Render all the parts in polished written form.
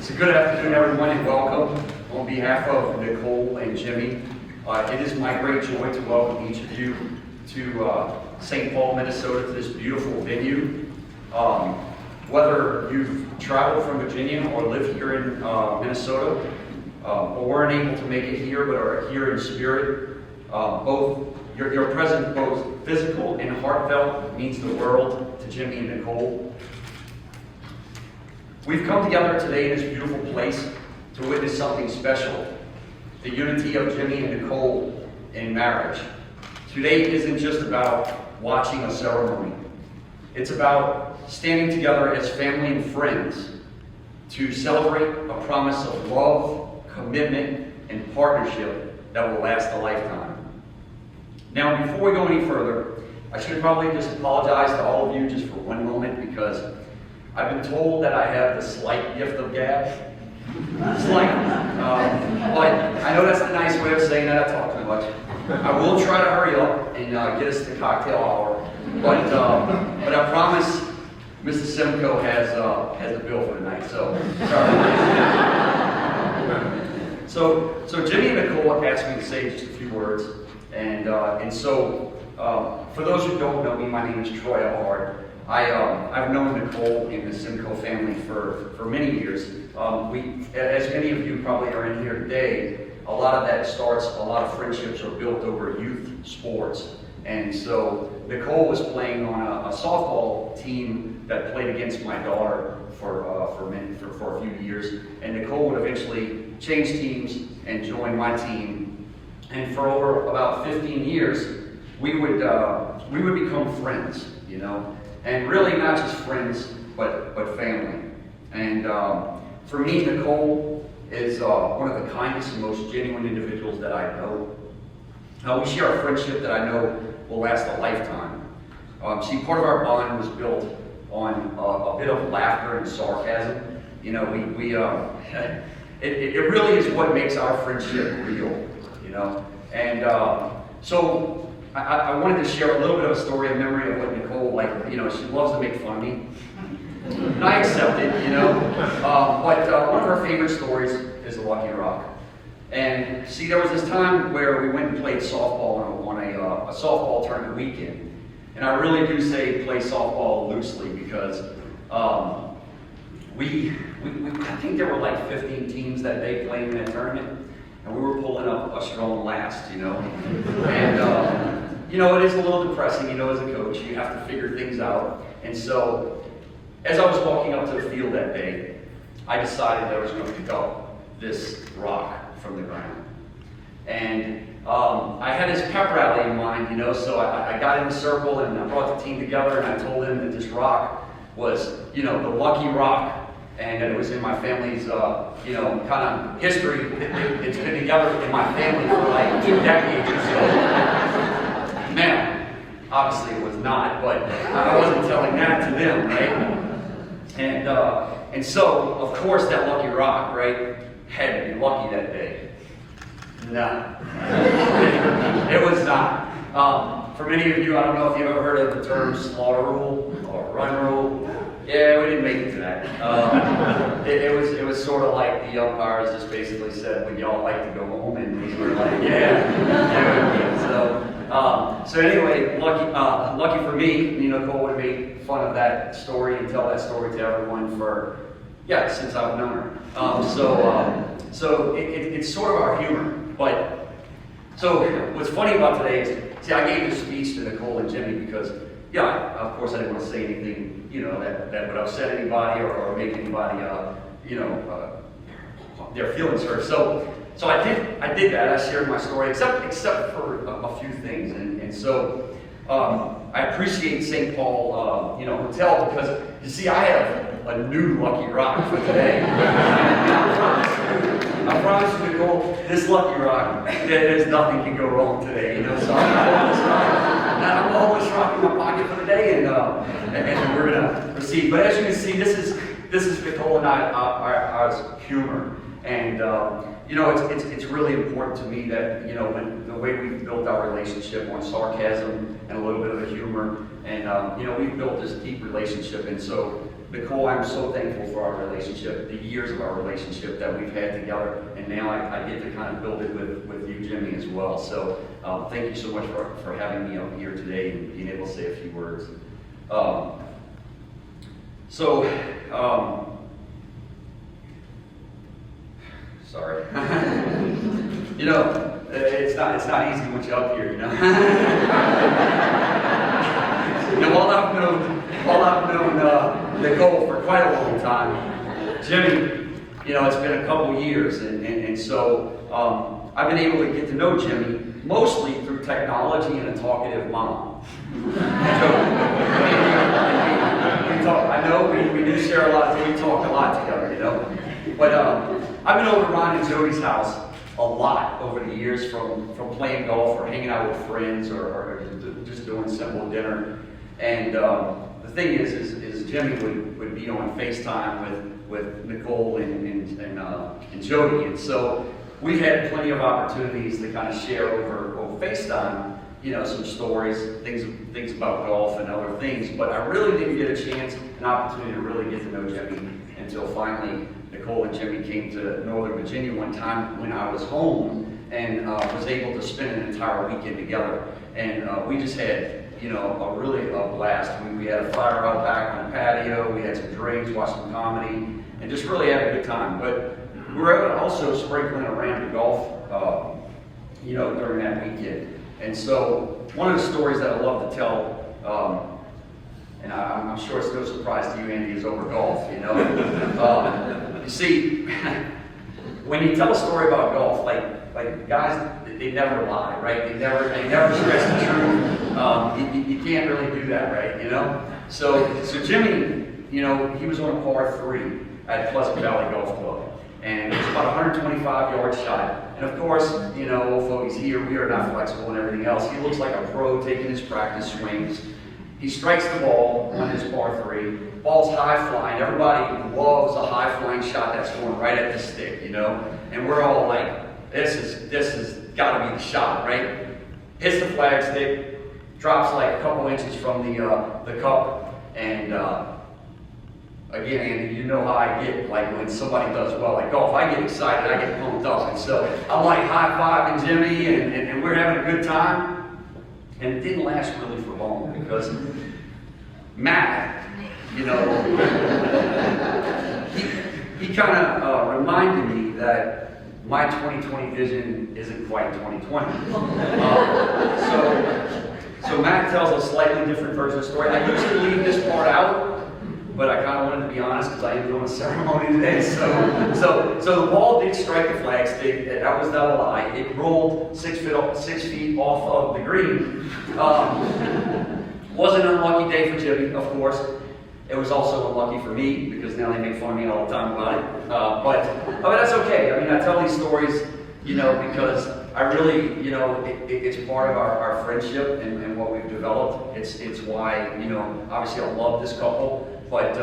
So good afternoon, everyone, and welcome. On behalf of Nicole and Jimmy, it is my great joy to welcome each of you to St. Paul, Minnesota, to this beautiful venue. Whether you've traveled from Virginia or live here in Minnesota, or weren't able to make it here but are here in spirit, both your presence, both physical and heartfelt, means the world to Jimmy and Nicole. We've come together today in this beautiful place to witness something special, the unity of Jimmy and Nicole in marriage. Today isn't just about watching a ceremony. It's about standing together as family and friends to celebrate a promise of love, commitment, and partnership that will last a lifetime. Now, before we go any further, I should probably just apologize to all of you just for one moment, because I've been told that I have the slight gift of gab. Slight. But I know that's the nice way of saying that I talk too much. I will try to hurry up and get us to cocktail hour. But I promise Mrs. Simcoe has the bill for tonight. So Jimmy and Nicole asked me to say just a few words. And so for those who don't know me, my name is Troy Elhart. I've known Nicole and the Simcoe family for many years. As many of you probably are in here today, a lot of friendships are built over youth sports. And so Nicole was playing on a softball team that played against my daughter for a few years. And Nicole would eventually change teams and join my team. And for over about 15 years, we would become friends, you know. And really not just friends, but family. And for me, Nicole is one of the kindest and most genuine individuals that I know. We share a friendship that I know will last a lifetime. See, part of our bond was built on a bit of laughter and sarcasm. You know, it really is what makes our friendship real, you know. And so I wanted to share a little bit of a story, a memory of what Nicole, she loves to make fun of me. And I accept it, you know. But one of her favorite stories is the Lucky Rock. And see, there was this time where we went and played softball on a softball tournament weekend. And I really do say play softball loosely, because I think there were like 15 teams that day playing in that tournament. And we were pulling up a strong last, you know. And, you know, it is a little depressing, you know, as a coach. You have to figure things out. And so, as I was walking up to the field that day, I decided that I was going to pick up this rock from the ground. And I had this pep rally in mind, you know, so I got in the circle and I brought the team together, and I told them that this rock was, you know, the lucky rock. And it was in my family's, kind of history. It's been together in my family for like 2 decades or so. Now, obviously it was not, but I wasn't telling that to them, right? And so, of course, that lucky rock, right, had to be lucky that day. No, it was not. For many of you, I don't know if you've ever heard of the term slaughter rule or run rule. Yeah, we didn't make it to that. It was sort of like the umpires just basically said, "Would y'all like to go home?" And we were like, "Yeah." So anyway, lucky for me, Nicole would have made fun of that story and tell that story to everyone since I've known her. So it's sort of our humor. But so what's funny about today is, see, I gave this speech to Nicole and Jimmy because, of course, I didn't want to say anything, you know, that would upset anybody or make anybody, their feelings hurt. So I did that. I shared my story, except for a few things. And so I appreciate St. Paul, Hotel, because you see, I have a new lucky rock for today. I promise you, Nicole, this lucky rock, there's nothing can go wrong today, you know. So I'm gonna hold this rock in my pocket for the day, and we're gonna proceed. But as you can see, this is Nicole and our humor, and it's really important to me that, you know, when the way we've built our relationship on sarcasm and a little bit of a humor, and we've built this deep relationship, and so Nicole, I'm so thankful for our relationship, the years of our relationship that we've had together, and now I get to kind of build it with you, Jimmy, as well. So thank you so much for having me up here today and being able to say a few words. Sorry. You know, it's not easy once you're up here, you know. You know, while I've known Nicole for quite a long time, Jimmy, you know, it's been a couple years, and so I've been able to get to know Jimmy mostly through technology and a talkative mom. We talk. I know we do share a lot. We talk a lot together, you know. But I've been over to Ron and Jody's house a lot over the years, from playing golf or hanging out with friends or just doing simple dinner. And the thing is Jimmy would be on FaceTime with Nicole and Jody, and so we've had plenty of opportunities to kind of share over FaceTime, you know, some stories, things about golf and other things. But I really didn't get an opportunity to really get to know Jimmy until finally Nicole and Jimmy came to Northern Virginia one time when I was home, and was able to spend an entire weekend together. And we just had, you know, a blast. We had a fire out back on the patio, we had some drinks, watched some comedy, and just really had a good time. But we were able to also sprinkle in a round of golf, you know, during that weekend. And so one of the stories that I love to tell, and I'm sure it's no surprise to you, Andy, is over golf, you know. You see, when you tell a story about golf, like guys, they never lie, right? They never stress the truth. You can't really do that, right? You know. So Jimmy, you know, he was on a par 3 at Pleasant Valley Golf Club, and it was about 125 yards shot. And of course, you know, old fogies here, we are not flexible and everything else. He looks like a pro taking his practice swings. He strikes the ball on his par 3. Ball's high flying. Everybody loves a high flying shot that's going right at the stick, you know. And we're all like, this is got to be the shot, right? Hits the flag stick, drops like a couple inches from the cup, and again, Andy, you know how I get, like when somebody does well at golf, I get excited, I get pumped up, and so I'm like high-fiving Jimmy, and we're having a good time. And it didn't last really for long, because Matt, you know, he kind of reminded me that my 2020 vision isn't quite 2020. So Matt tells a slightly different version of the story. I usually leave this part out, but I kind of wanted to be honest because I am doing a ceremony today. So the ball did strike the flag stick. That was not a lie. It rolled 6 feet off of the green. Was an unlucky day for Jimmy, of course. It was also unlucky for me because now they make fun of me all the time about it. But that's okay. I mean, I tell these stories, you know, because I really, you know, it's part of our friendship and what we've developed. It's why, you know, obviously I love this couple. But,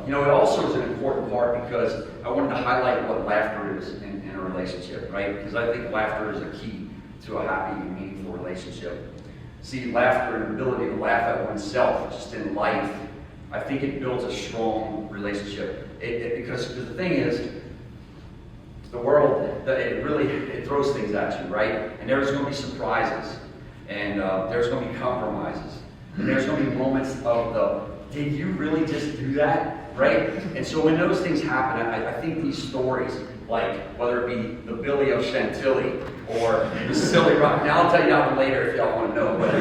you know, it also is an important part because I wanted to highlight what laughter is in a relationship, right? Because I think laughter is a key to a happy and meaningful relationship. See, laughter and the ability to laugh at oneself just in life, I think it builds a strong relationship. Because the thing is, the world, it throws things at you, right? And there's going to be surprises, and there's going to be compromises, and there's going to be moments of did you really just do that, right? And so when those things happen, I think these stories, like whether it be the Billy of Chantilly or the Silly Rock. Now I'll tell you that one later if y'all want to know. But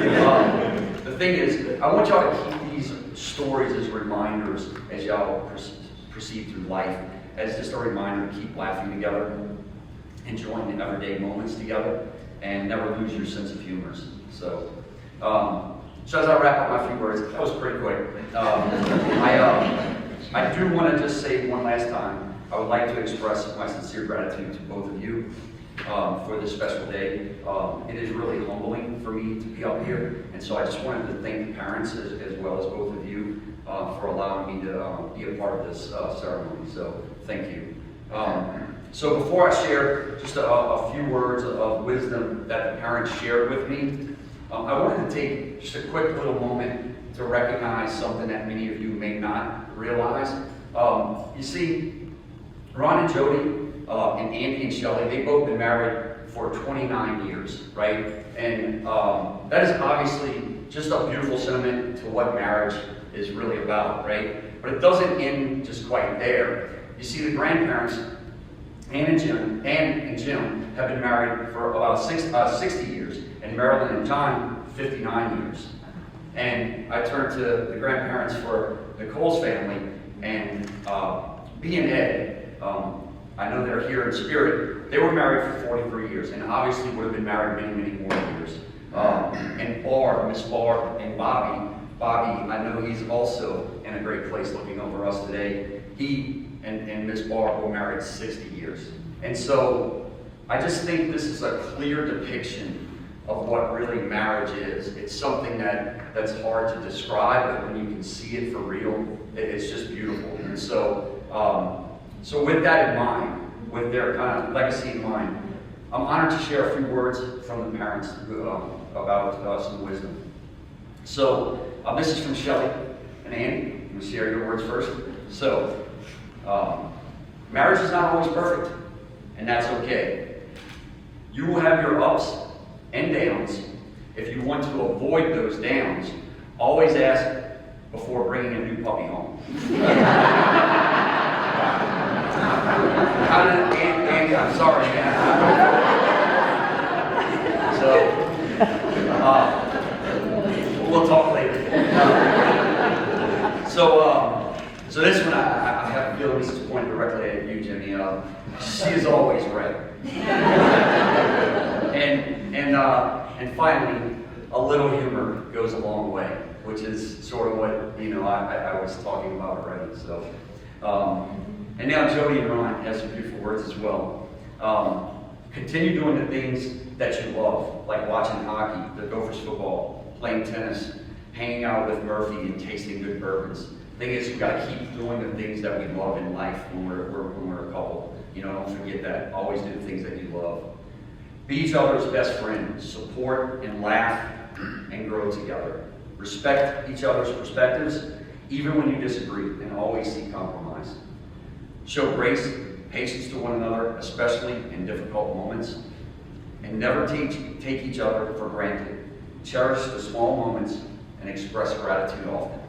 the thing is, I want y'all to keep these stories as reminders as y'all proceed through life, as just a reminder to keep laughing together, enjoying the everyday moments together, and never lose your sense of humor. So as I wrap up my few words, that was pretty quick. I do want to just say one last time, I would like to express my sincere gratitude to both of you for this special day. It is really humbling for me to be up here, and so I just wanted to thank the parents as well as both of you for allowing me to be a part of this ceremony. So thank you. So before I share just a few words of wisdom that the parents shared with me, I wanted to take just a quick little moment to recognize something that many of you may not realize. You see, Ron and Jody, and Andy and Shelley, they've both been married for 29 years, right? And that is obviously just a beautiful sentiment to what marriage is really about, right? But it doesn't end just quite there. You see, the grandparents, Ann and Jim, have been married for about 60 years, and Marilyn and John, 59 years. And I turned to the grandparents for Nicole's family, and B and Ed, I know they're here in spirit. They were married for 43 years, and obviously would have been married many, many more years. And Miss Barb, and Bobby, I know he's also in a great place looking over us today. He and Miss Barb were married 60 years. And so I just think this is a clear depiction of what really marriage is. It's something that's hard to describe, but when you can see it for real, it's just beautiful. And so, so with that in mind, with their kind of legacy in mind, I'm honored to share a few words from the parents about some wisdom. So, this is from Shelley and Andy. You share your words first. So, marriage is not always perfect, and that's okay. You will have your ups and downs. If you want to avoid those downs, always ask before bringing a new puppy home. Andy, I'm sorry, man. So, we'll talk later. So this one, I have a feeling this is pointed directly at you, Jimmy. She is always right. And finally, a little humor goes a long way, which is sort of what I was talking about already. So, and now Jody and Ron has some beautiful words as well. Continue doing the things that you love, like watching hockey, the Gophers football, playing tennis, hanging out with Murphy, and tasting good bourbons. The thing is, we've got to keep doing the things that we love in life when we're a couple. Don't forget that. Always do the things that you love. Be each other's best friend. Support and laugh and grow together. Respect each other's perspectives, even when you disagree, and always seek compromise. Show grace, patience to one another, especially in difficult moments. And never take each other for granted. Cherish the small moments and express gratitude often.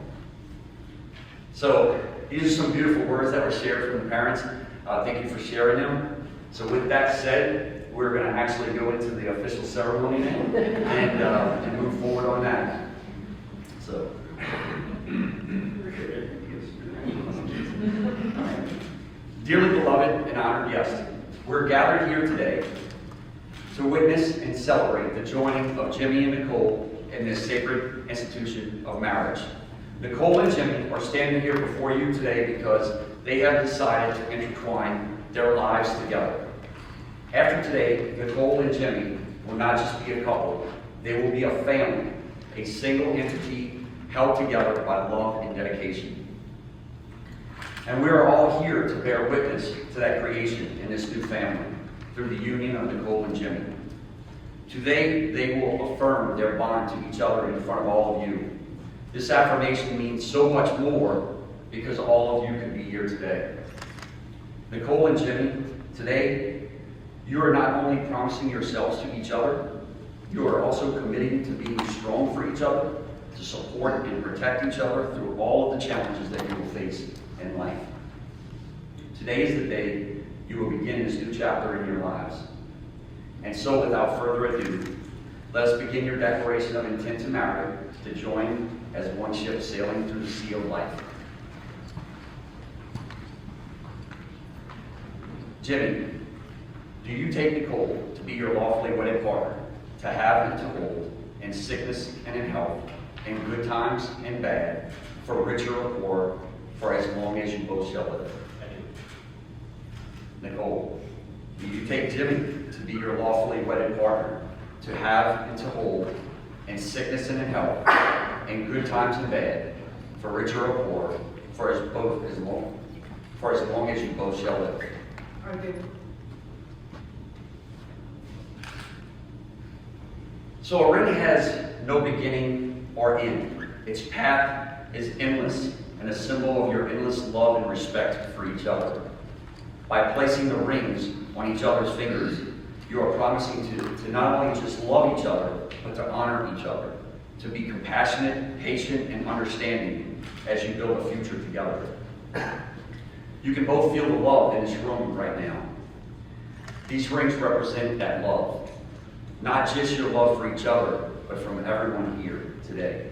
So these are some beautiful words that were shared from the parents. Thank you for sharing them. So with that said, we're going to actually go into the official ceremony now and move forward on that. So. Dearly beloved and honored guests, we're gathered here today to witness and celebrate the joining of Jimmy and Nicole in this sacred institution of marriage. Nicole and Jimmy are standing here before you today because they have decided to intertwine their lives together. After today, Nicole and Jimmy will not just be a couple, they will be a family, a single entity held together by love and dedication. And we are all here to bear witness to that creation in this new family through the union of Nicole and Jimmy. Today, they will affirm their bond to each other in front of all of you. This affirmation means so much more because all of you can be here today. Nicole and Jimmy, today, you are not only promising yourselves to each other, you are also committing to being strong for each other, to support and protect each other through all of the challenges that you will face in life. Today is the day you will begin this new chapter in your lives. And so, without further ado, let us begin your declaration of intent to marry, to join as one ship sailing through the sea of life. Jimmy, do you take Nicole to be your lawfully wedded partner, to have and to hold, in sickness and in health, in good times and bad, for richer or poorer, for as long as you both shall live? I do. Nicole, do you take Jimmy to be your lawfully wedded partner, to have and to hold, in sickness and in health, in good times and bad, for richer or poorer, for as long as you both shall live? I do. So Irene has no beginning or end. Its path is endless and a symbol of your endless love and respect for each other. By placing the rings on each other's fingers, you are promising to not only just love each other, but to honor each other, to be compassionate, patient, and understanding as you build a future together. You can both feel the love in this room right now. These rings represent that love, not just your love for each other, but from everyone here today.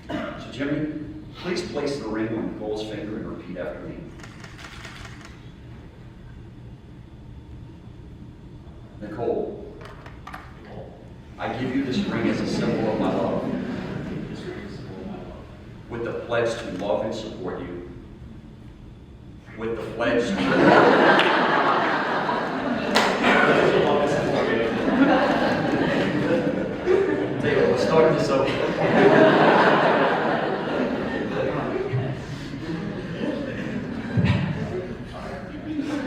So Jimmy, please place the ring on Nicole's finger and repeat after me. Nicole, I give you this ring as a symbol of my love, with the pledge to love and support you. With the pledge to David, let's start this over.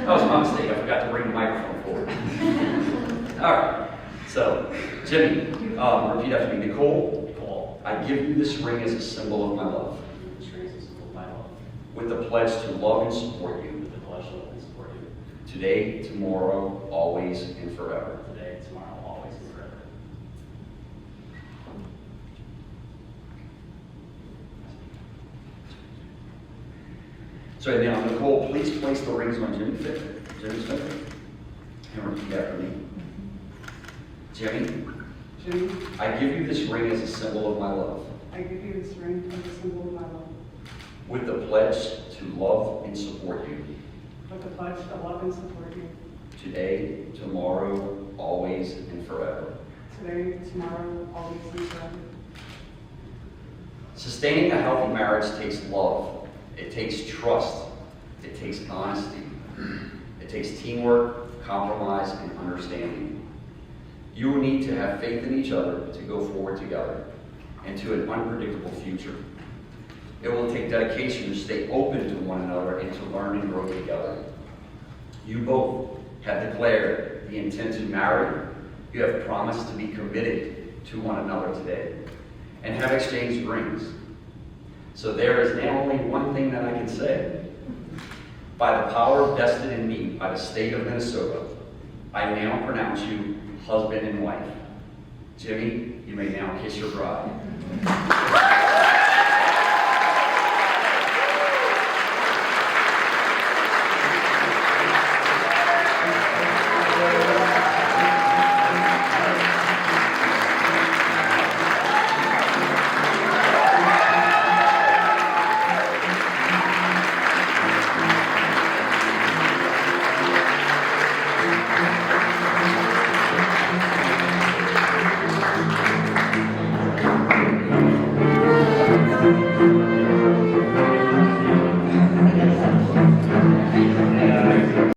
That was my mistake. I forgot to bring the microphone forward. All right. So, Jimmy, repeat after me. Nicole, I give you this ring as a symbol of my love. This ring is a symbol of my love. With the pledge to love and support you. With the pledge to love and support you. Today, tomorrow, always, and forever. Today, tomorrow, always, and forever. So now, Nicole, please place the rings on Jimmy's finger, and repeat after me. Jimmy, I give you this ring as a symbol of my love, I give you this ring as a symbol of my love, with the pledge to love and support you. with the pledge to love and support you Today, tomorrow, always, and forever. today, tomorrow, always, and forever. Sustaining a healthy marriage takes love. It takes trust. It takes honesty. It takes teamwork, compromise, and understanding. You will need to have faith in each other to go forward together and to an unpredictable future. It will take dedication to stay open to one another and to learn and grow together. You both have declared the intent to marry. You have promised to be committed to one another today and have exchanged rings. So there is now only one thing that I can say. By the power vested in me by the state of Minnesota, I now pronounce you husband and wife. Jimmy, you may now kiss your bride.